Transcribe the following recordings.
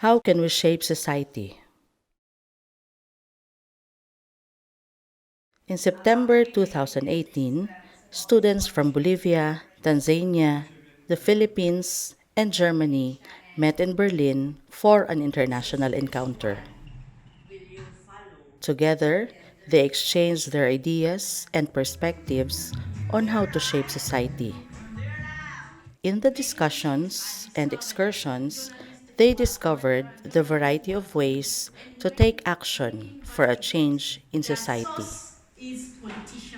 How can we shape society? In September 2018, students from Bolivia, Tanzania, the Philippines, and Germany met in Berlin for an international encounter. Together, they exchanged their ideas and perspectives on how to shape society. In the discussions and excursions, they discovered the variety of ways to take action for a change in society.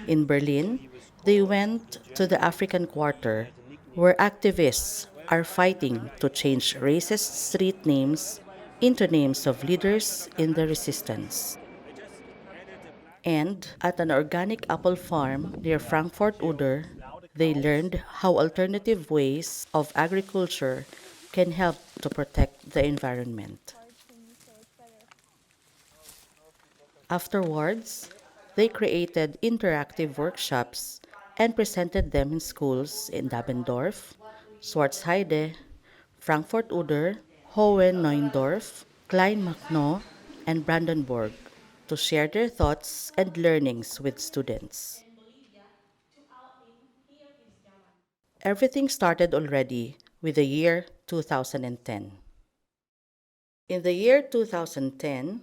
In Berlin, they went to the African Quarter, where activists are fighting to change racist street names into names of leaders in the resistance. And at an organic apple farm near Frankfurt Oder, they learned how alternative ways of agriculture can help to protect the environment. Afterwards, they created interactive workshops and presented them in schools in Dabendorf, Schwarzheide, Frankfurt Oder, Hohen-Neuendorf, Kleinmachnow, and Brandenburg to share their thoughts and learnings with students. Everything started already with the year 2010. In the year 2010,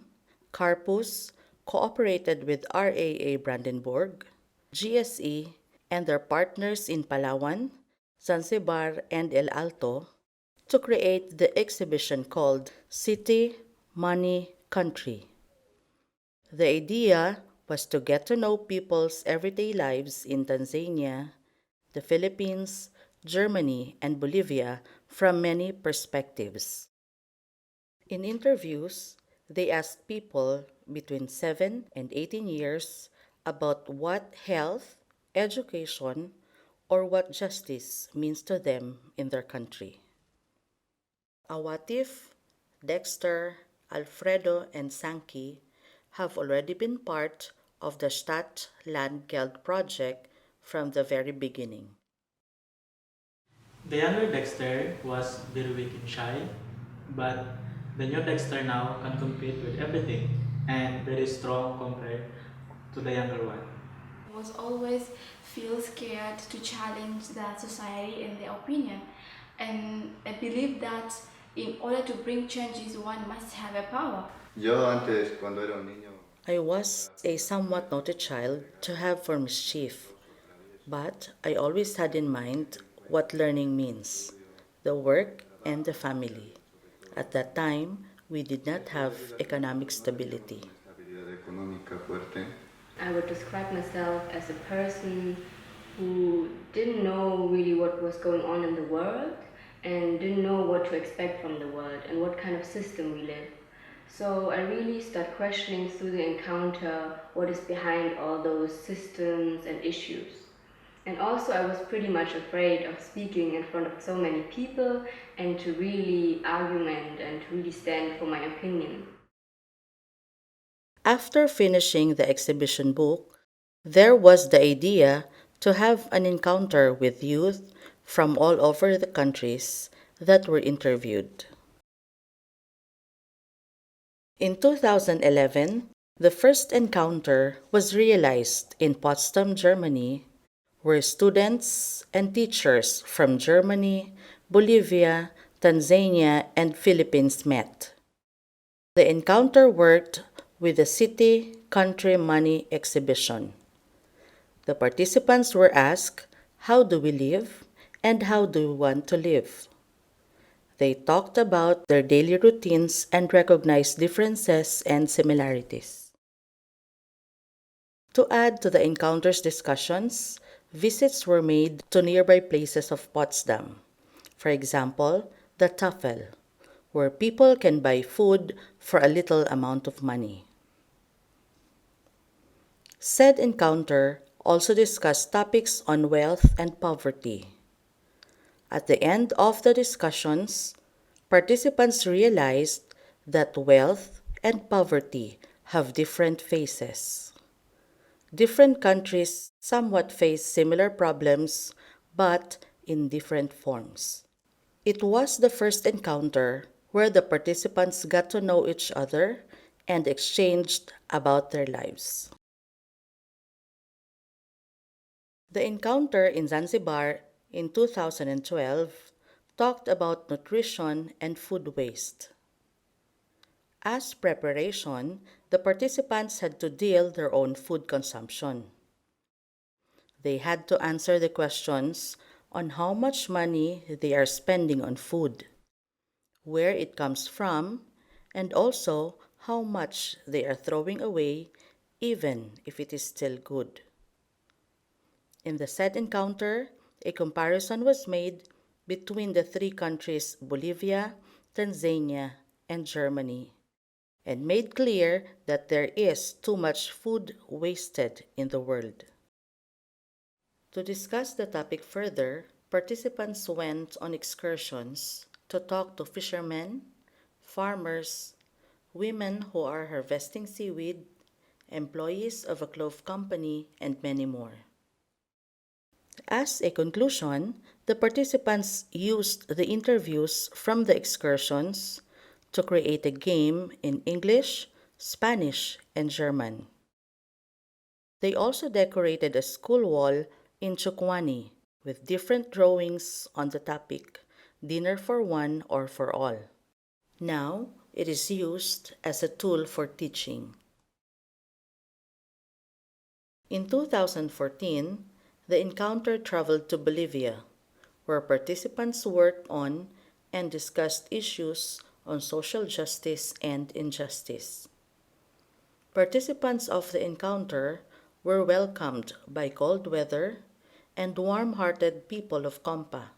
Carpus cooperated with RAA Brandenburg, GSE, and their partners in Palawan, Zanzibar, and El Alto to create the exhibition called City, Money, Country. The idea was to get to know people's everyday lives in Tanzania, the Philippines, Germany, and Bolivia from many perspectives. In interviews, they asked people between 7 and 18 years about what health, education, or what justice means to them in their country. Awatif, Dexter, Alfredo, and Sankey have already been part of the Stadt Land Geld project from the very beginning. The younger Dexter was very weak and shy, but the new Dexter now can compete with everything and very strong compared to the younger one. Was always feel scared to challenge that society and their opinion. And I believe that in order to bring changes, one must have a power. Yo antes, cuando era un niño, I was a somewhat naughty child to have for mischief, but I always had in mind what learning means, the work and the family. At that time, we did not have economic stability. estabilidad económica fuerte. I would describe myself as a person who didn't know really what was going on in the world and didn't know what to expect from the world and what kind of system we live. So I really start questioning through the encounter what is behind all those systems and issues. And also I was pretty much afraid of speaking in front of so many people and to really argument and to really stand for my opinion. After finishing the exhibition book, there was the idea to have an encounter with youth from all over the countries that were interviewed. In 2011, the first encounter was realized in Potsdam, Germany, where students and teachers from Germany, Bolivia, Tanzania, and Philippines met. The encounter worked with the City, Country, Money exhibition. The participants were asked, how do we live and how do we want to live? They talked about their daily routines and recognized differences and similarities. To add to the encounter's discussions, visits were made to nearby places of Potsdam. For example, the Tafel, where people can buy food for a little amount of money. Said encounter also discussed topics on wealth and poverty. At the end of the discussions, participants realized that wealth and poverty have different faces. Different countries somewhat face similar problems, but in different forms. It was the first encounter where the participants got to know each other and exchanged about their lives. The encounter in Zanzibar in 2012 talked about nutrition and food waste. As preparation, the participants had to deal their own food consumption. They had to answer the questions on how much money they are spending on food, where it comes from, and also how much they are throwing away, even if it is still good. In the said encounter, a comparison was made between the three countries Bolivia, Tanzania, and Germany, and made clear that there is too much food wasted in the world. To discuss the topic further, participants went on excursions to talk to fishermen, farmers, women who are harvesting seaweed, employees of a clove company, and many more. As a conclusion, the participants used the interviews from the excursions to create a game in English, Spanish, and German. They also decorated a school wall in Chukwani with different drawings on the topic Dinner for One or for All. Now, it is used as a tool for teaching. In 2014, the encounter traveled to Bolivia, where participants worked on and discussed issues on social justice and injustice. Participants of the encounter were welcomed by cold weather and warm-hearted people of Compa,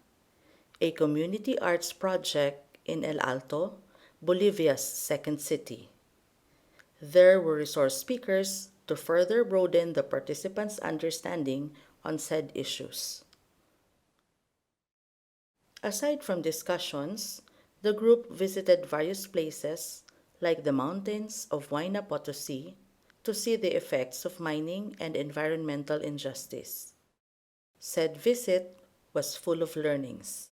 a community arts project in El Alto, Bolivia's second city. There were resource speakers to further broaden the participants' understanding on said issues. Aside from discussions, the group visited various places like the mountains of Huayna Potosi to see the effects of mining and environmental injustice. Said visit was full of learnings.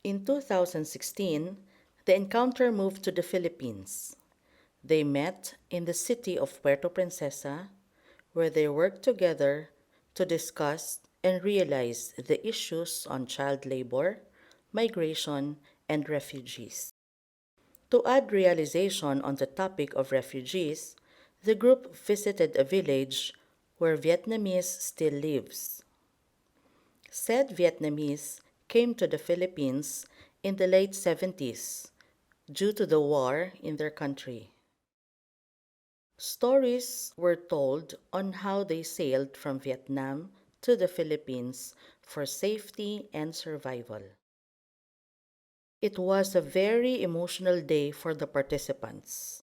In 2016, the encounter moved to the Philippines. They met in the city of Puerto Princesa, where they worked together to discuss and realize the issues on child labor, migration, and refugees. To add realization on the topic of refugees, the group visited a village where Vietnamese still lives. Said Vietnamese came to the Philippines in the late 70s due to the war in their country. Stories were told on how they sailed from Vietnam to the Philippines for safety and survival. It was a very emotional day for the participants.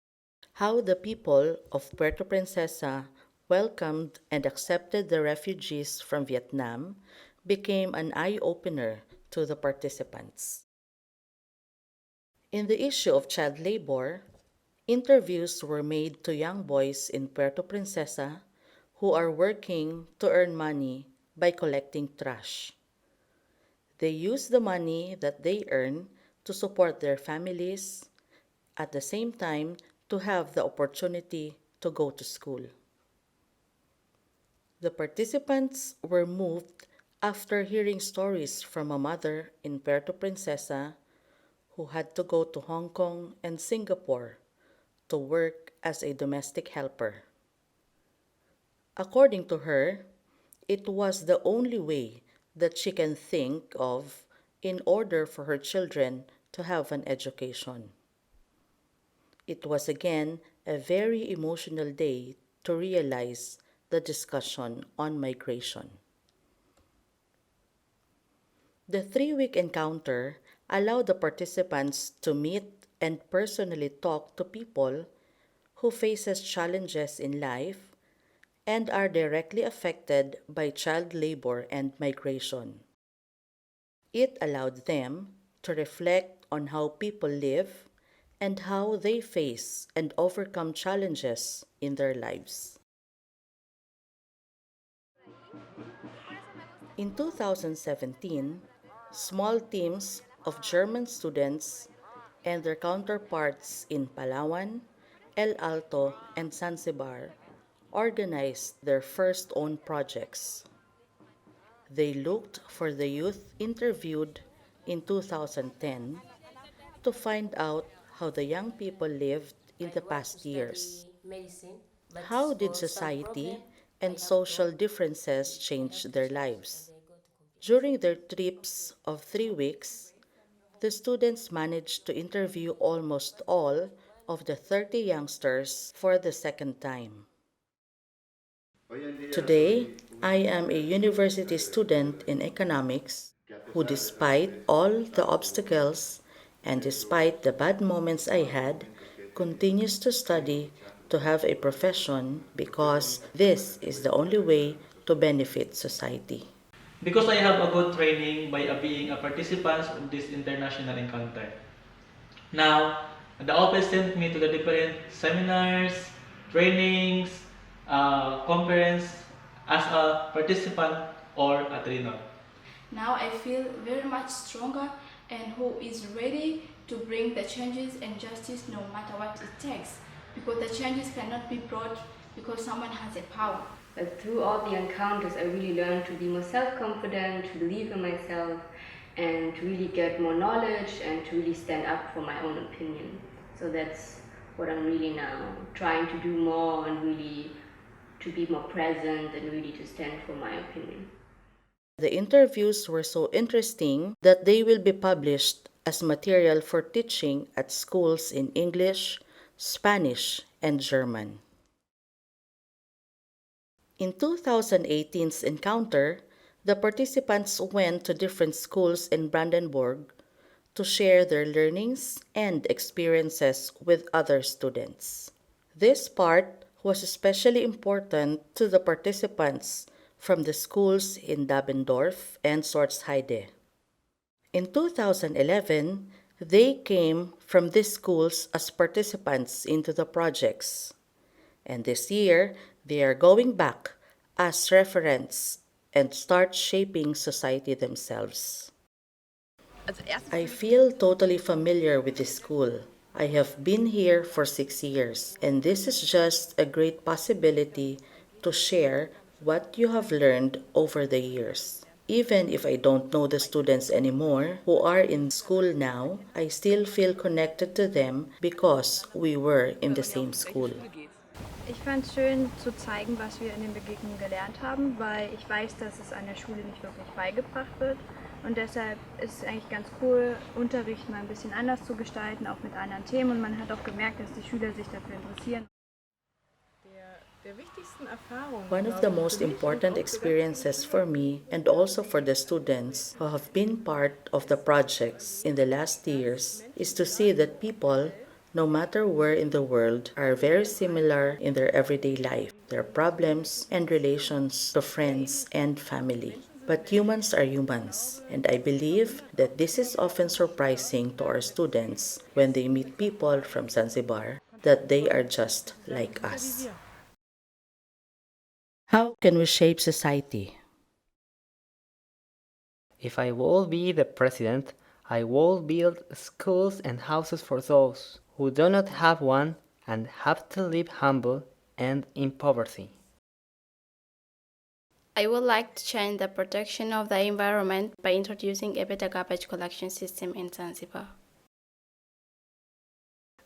How the people of Puerto Princesa welcomed and accepted the refugees from Vietnam became an eye-opener to the participants. In the issue of child labor, interviews were made to young boys in Puerto Princesa who are working to earn money by collecting trash. They use the money that they earn to support their families, at the same time to have the opportunity to go to school. The participants were moved after hearing stories from a mother in Puerto Princesa who had to go to Hong Kong and Singapore to work as a domestic helper. According to her, it was the only way that she can think of in order for her children to have an education. It was again a very emotional day to realize the discussion on migration. The 3-week encounter allowed the participants to meet and personally talk to people who faces challenges in life and are directly affected by child labor and migration. It allowed them to reflect on how people live and how they face and overcome challenges in their lives. In 2017, Small teams of German students and their counterparts in Palawan, El Alto, and Zanzibar organized their first own projects. They looked for the youth interviewed in 2010 to find out how the young people lived in I the want to past years. study medicine, but How did for some society problem, I and have social to differences I change have to their change and lives? I go to computer During science. their trips of 3 weeks, the students managed to interview almost all of the 30 youngsters for the second time. Hoy en día Today, soy I un am a estudiante university de estudios student de in economía economics que a who, pesar de los despite all the obstáculos obstacles and de los despite the bad moments I malos had, momentos que he tenido, continues to sigo study luchando, to have a profession porque es la because única forma this de is poder the only contribuir a way la to sociedad. benefit society. Because I have a good training by being a participant of this international encounter. Now, the office sent me to the different seminars, trainings, conference as a participant or a trainer. Now I feel very much stronger and who is ready to bring the changes and justice no matter what it takes. Because the changes cannot be brought because someone has a power. But through all the encounters, I really learned to be more self-confident, to believe in myself, and to really get more knowledge and to really stand up for my own opinion. So that's what I'm really now trying to do more and really to be more present and really to stand for my opinion. The interviews were so interesting that they will be published as material for teaching at schools in English, Spanish, and German. In 2018's encounter, the participants went to different schools in Brandenburg to share their learnings and experiences with other students. This part was especially important to the participants from the schools in Dabendorf and Sortsheide. In 2011, they came from these schools as participants into the projects. And this year, they are going back as referents and start shaping society themselves. I feel totally familiar with this school. I have been here for 6 years, and this is just a great possibility to share what you have learned over the years. Even if I don't know the students anymore who are in school now, I still feel connected to them because we were in the same school. Ich fand es schön zu zeigen, was wir in den Begegnungen gelernt haben, weil ich weiß, dass es an der Schule nicht wirklich beigebracht wird. Und deshalb ist es eigentlich ganz cool, Unterricht mal ein bisschen anders zu gestalten, auch mit anderen Themen. Und man hat auch gemerkt, dass die Schüler sich dafür interessieren. One of the most important experiences for me and also for the students who have been part of the projects in the last years is to see that people, no matter where in the world, are very similar in their everyday life, their problems and relations to friends and family. But humans are humans, and I believe that this is often surprising to our students when they meet people from Zanzibar, that they are just like us. How can we shape society? If I will be the president, I will build schools and houses for those who do not have one and have to live humble and in poverty. I would like to change the protection of the environment by introducing a better garbage collection system in Zanzibar.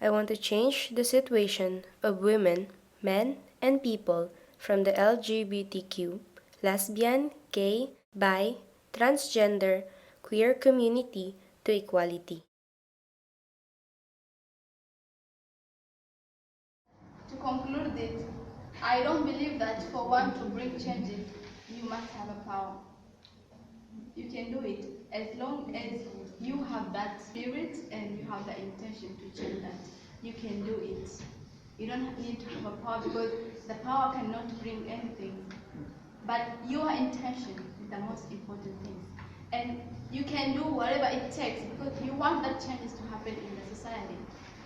I want to change the situation of women, men, and people from the LGBTQ, lesbian, gay, bi, transgender, queer community to equality. To conclude it, I don't believe that for one to bring changes, you must have a power. You can do it as long as you have that spirit and you have the intention to change that. You can do it. You don't need to have a power because the power cannot bring anything. But your intention is the most important thing. And you can do whatever it takes because you want that changes to happen in the society.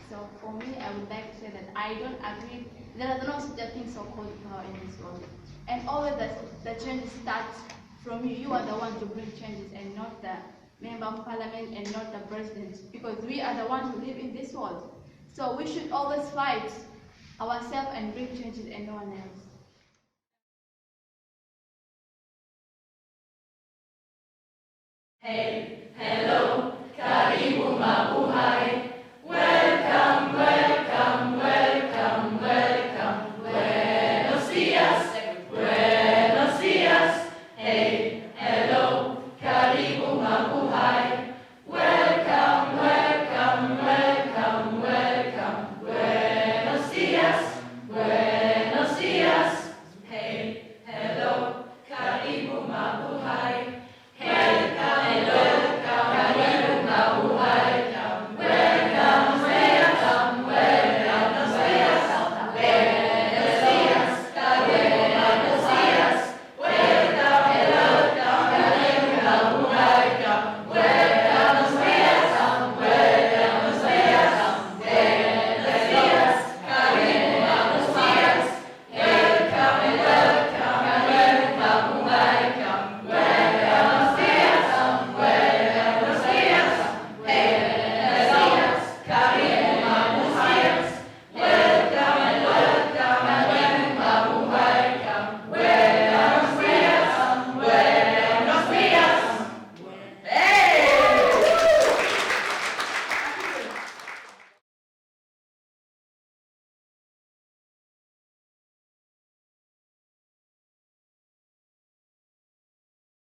So for me, I would like to say that I don't agree. There is no such a thing so-called power in this world. And always the change starts from you. You are the one to bring changes and not the member of parliament and not the president, because we are the ones who live in this world. So we should always fight ourselves and bring changes and no one else. Hey, hello, karibu mabuhay.